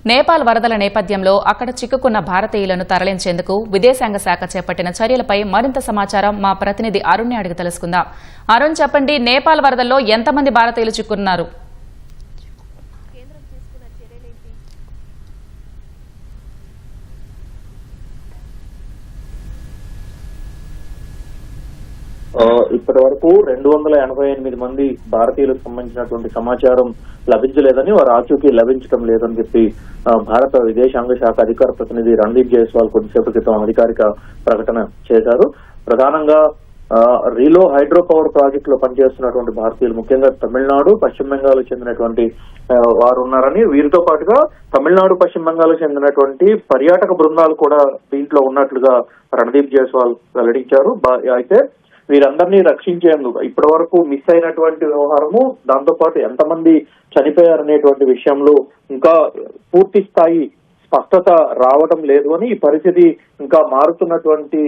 నేపాల్ వరదల నేపథ్యంలో అక్కడ చిక్కుకున్న భారతీయులను తరలించేందుకు విదేశాంగ శాఖ చేపట్టిన చర్యలపై మరింత సమాచారం మా ప్రతినిధి అరుణ్ని అడిగి తెలుసుకుందాం. అరుణ్, చెప్పండి, నేపాల్ వరదల్లో ఎంతమంది భారతీయులు చిక్కున్నారు? ఇప్పటి వరకు 288 మంది భారతీయులకు సంబంధించినటువంటి సమాచారం లభించలేదని, వారు ఆచూకీ లభించడం లేదని చెప్పి భారత విదేశాంగ శాఖ అధికార ప్రతినిధి రణదీప్ జైస్వాల్ కొద్దిసేపు క్రితం అధికారిక ప్రకటన చేశారు. ప్రధానంగా రీలో హైడ్రో పవర్ ప్రాజెక్ట్ లో పనిచేస్తున్నటువంటి భారతీయులు, ముఖ్యంగా తమిళనాడు, పశ్చిమ బెంగాల్ చెందినటువంటి వారు ఉన్నారని, వీరితో పాటుగా తమిళనాడు, పశ్చిమ బెంగాల్ చెందినటువంటి పర్యాటక బృందాలు కూడా దీంట్లో ఉన్నట్లుగా రణదీప్ జైస్వాల్ వెల్లడించారు. అయితే వీరందరినీ రక్షించేందుకు ఇప్పటి వరకు మిస్ అయినటువంటి వ్యవహారము, దాంతో పాటు ఎంతమంది చనిపోయారనేటువంటి విషయంలో ఇంకా పూర్తి స్థాయి స్పష్టత రావడం లేదు అని, ఈ పరిస్థితి ఇంకా మారుతున్నటువంటి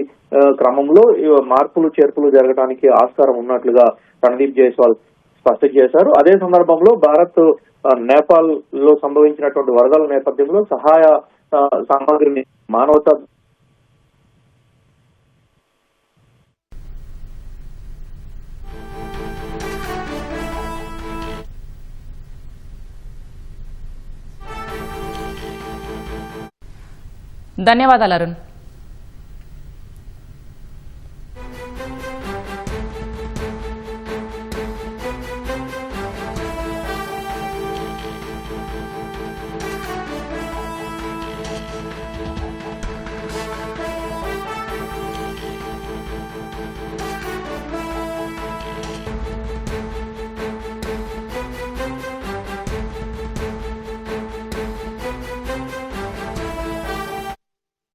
క్రమంలో మార్పులు చేర్పులు జరగడానికి ఆస్కారం ఉన్నట్లుగా రణదీప్ జైస్వాల్ స్పష్టం చేశారు. అదే సందర్భంలో భారత్ నేపాల్ లో సంభవించినటువంటి వరదల నేపథ్యంలో సహాయ సామాగ్రిని మానవతా ధన్యవాదాలు అరుణ్.